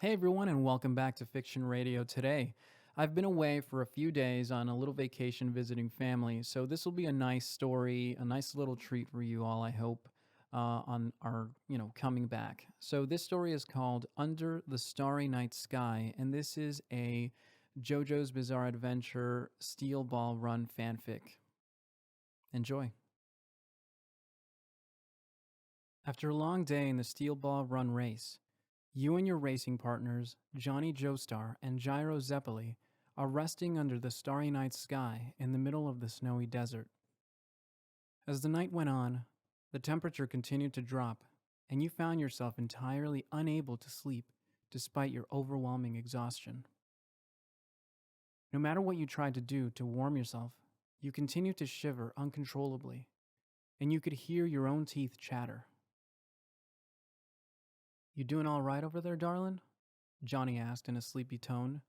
Hey everyone, and welcome back to Fiction Radio today. I've been away for a few days on a little vacation visiting family, so this will be a nice story, a nice little treat for you all, I hope, on our, coming back. So this story is called Under the Starry Night Sky, and this is a JoJo's Bizarre Adventure Steel Ball Run fanfic. Enjoy. After a long day in the Steel Ball Run race, you and your racing partners, Johnny Joestar and Gyro Zeppeli, are resting under the starry night sky in the middle of the snowy desert. As the night went on, the temperature continued to drop, and you found yourself entirely unable to sleep despite your overwhelming exhaustion. No matter what you tried to do to warm yourself, you continued to shiver uncontrollably, and you could hear your own teeth chatter. "You doing all right over there, darlin'?" Johnny asked in a sleepy tone.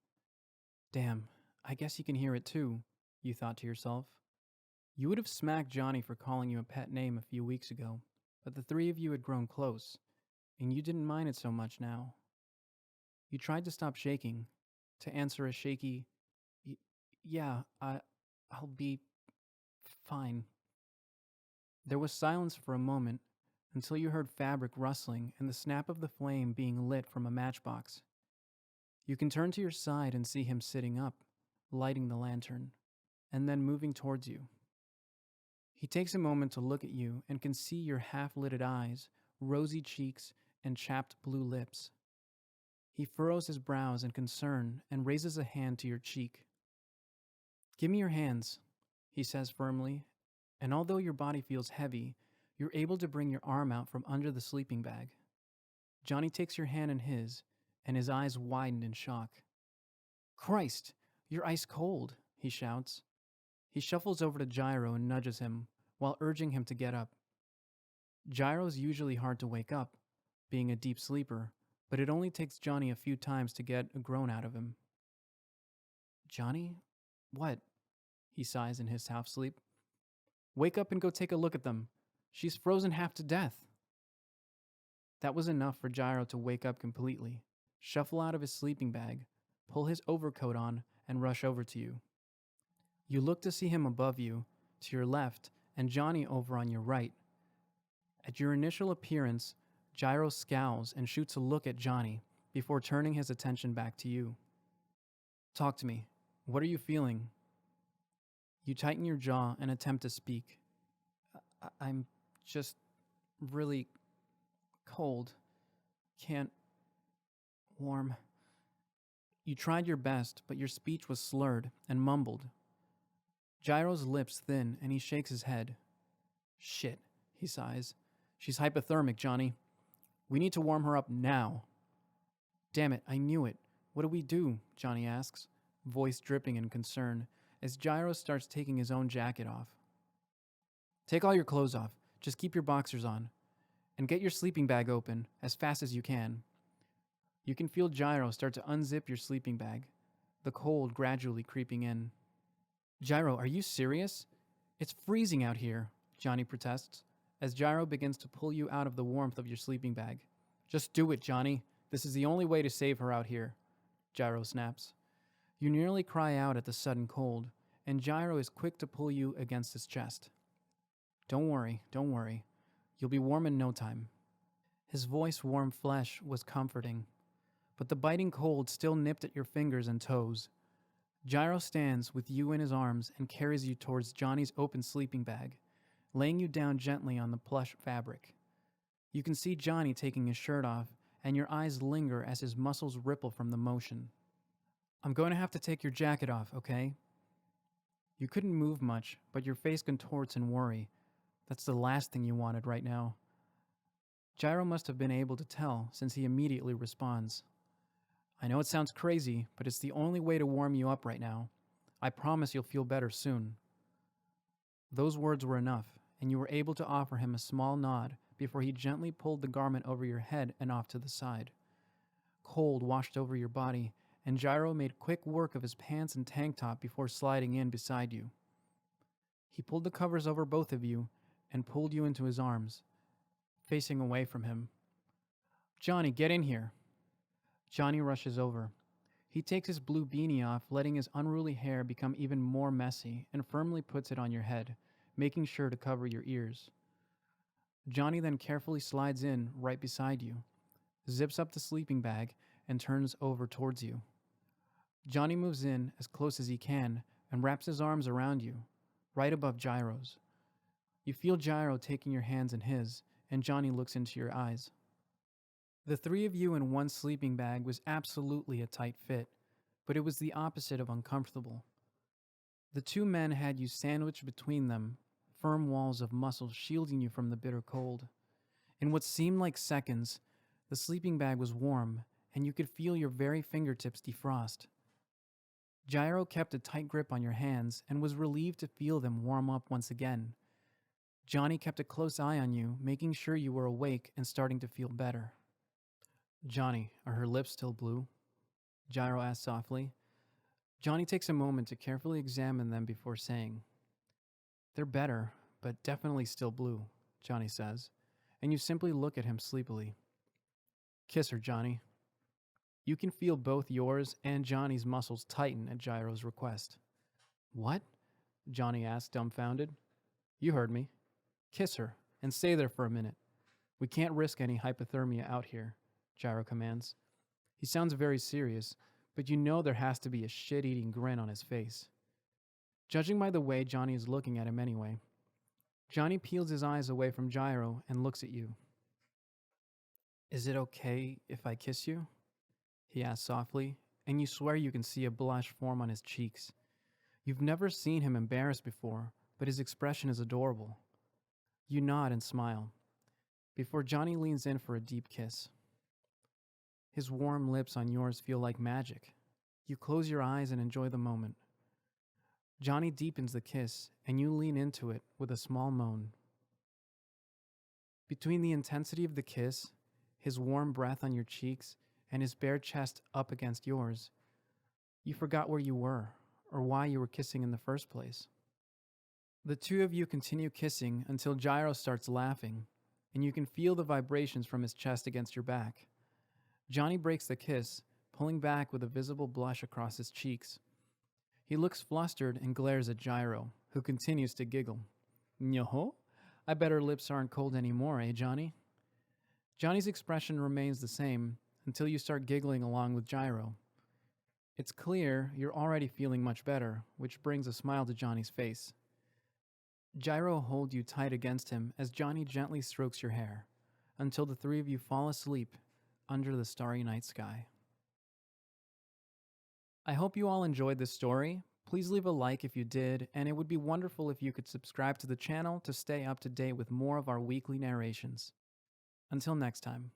"Damn, I guess you can hear it too," you thought to yourself. You would have smacked Johnny for calling you a pet name a few weeks ago, but the three of you had grown close, and you didn't mind it so much now. You tried to stop shaking, to answer a shaky, "Y- yeah, I'll be fine." There was silence for a moment until you heard fabric rustling and the snap of the flame being lit from a matchbox. You can turn to your side and see him sitting up, lighting the lantern, and then moving towards you. He takes a moment to look at you and can see your half-lidded eyes, rosy cheeks, and chapped blue lips. He furrows his brows in concern and raises a hand to your cheek. "Give me your hands," he says firmly, and although your body feels heavy, you're able to bring your arm out from under the sleeping bag. Johnny takes your hand in his, and his eyes widen in shock. "Christ, you're ice cold," he shouts. He shuffles over to Gyro and nudges him, while urging him to get up. Gyro's usually hard to wake up, being a deep sleeper, but it only takes Johnny a few times to get a groan out of him. "Johnny? What?" he sighs in his half sleep. "Wake up and go take a look at them. She's frozen half to death." That was enough for Gyro to wake up completely, shuffle out of his sleeping bag, pull his overcoat on, and rush over to you. You look to see him above you, to your left, and Johnny over on your right. At your initial appearance, Gyro scowls and shoots a look at Johnny before turning his attention back to you. "Talk to me. What are you feeling?" You tighten your jaw and attempt to speak. I'm just really cold. Can't warm." You tried your best, but your speech was slurred and mumbled. Gyro's lips thin and he shakes his head. "Shit," he sighs. "She's hypothermic, Johnny. We need to warm her up now." "Damn it, I knew it. What do we do?" Johnny asks, voice dripping in concern, as Gyro starts taking his own jacket off. "Take all your clothes off. Just keep your boxers on. And get your sleeping bag open as fast as you can." You can feel Gyro start to unzip your sleeping bag, the cold gradually creeping in. "Gyro, are you serious? It's freezing out here," Johnny protests, as Gyro begins to pull you out of the warmth of your sleeping bag. "Just do it, Johnny. This is the only way to save her out here," Gyro snaps. You nearly cry out at the sudden cold, and Gyro is quick to pull you against his chest. Don't worry. You'll be warm in no time." His voice warm flesh was comforting, but the biting cold still nipped at your fingers and toes. Gyro stands with you in his arms and carries you towards Johnny's open sleeping bag, laying you down gently on the plush fabric. You can see Johnny taking his shirt off, and your eyes linger as his muscles ripple from the motion. "I'm going to have to take your jacket off, okay?" You couldn't move much, but your face contorts in worry. That's the last thing you wanted right now. Gyro must have been able to tell, since he immediately responds. "I know it sounds crazy, but it's the only way to warm you up right now. I promise you'll feel better soon." Those words were enough, and you were able to offer him a small nod before he gently pulled the garment over your head and off to the side. Cold washed over your body, and Gyro made quick work of his pants and tank top before sliding in beside you. He pulled the covers over both of you and pulled you into his arms, facing away from him. "Johnny, get in here." Johnny rushes over. He takes his blue beanie off, letting his unruly hair become even more messy, and firmly puts it on your head, making sure to cover your ears. Johnny then carefully slides in right beside you, zips up the sleeping bag, and turns over towards you. Johnny moves in as close as he can and wraps his arms around you, right above Gyro's. You feel Gyro taking your hands in his, and Johnny looks into your eyes. The three of you in one sleeping bag was absolutely a tight fit, but it was the opposite of uncomfortable. The two men had you sandwiched between them, firm walls of muscle shielding you from the bitter cold. In what seemed like seconds, the sleeping bag was warm, and you could feel your very fingertips defrost. Gyro kept a tight grip on your hands and was relieved to feel them warm up once again. Johnny kept a close eye on you, making sure you were awake and starting to feel better. Johnny, are her lips still blue? Gyro asked softly. Johnny takes a moment to carefully examine them before saying, They're better, but definitely still blue, Johnny says, and you simply look at him sleepily. Kiss her, Johnny. You can feel both yours and Johnny's muscles tighten at Gyro's request. What? Johnny asked, dumbfounded. You heard me. Kiss her, and stay there for a minute. We can't risk any hypothermia out here, Gyro commands. He sounds very serious, but you know there has to be a shit-eating grin on his face. Judging by the way Johnny is looking at him anyway. Johnny peels his eyes away from Gyro and looks at you. Is it okay if I kiss you? He asks softly, and you swear you can see a blush form on his cheeks. You've never seen him embarrassed before, but his expression is adorable. You nod and smile, before Johnny leans in for a deep kiss. His warm lips on yours feel like magic. You close your eyes and enjoy the moment. Johnny deepens the kiss, and you lean into it with a small moan. Between the intensity of the kiss, his warm breath on your cheeks, and his bare chest up against yours, you forgot where you were, or why you were kissing in the first place. The two of you continue kissing until Gyro starts laughing, and you can feel the vibrations from his chest against your back. Johnny breaks the kiss, pulling back with a visible blush across his cheeks. He looks flustered and glares at Gyro, who continues to giggle. Yo-ho? I bet her lips aren't cold anymore, eh, Johnny? Johnny's expression remains the same until you start giggling along with Gyro. It's clear you're already feeling much better, which brings a smile to Johnny's face. Gyro holds you tight against him as Johnny gently strokes your hair, until the three of you fall asleep under the starry night sky. I hope you all enjoyed this story. Please leave a like if you did, and it would be wonderful if you could subscribe to the channel to stay up to date with more of our weekly narrations. Until next time.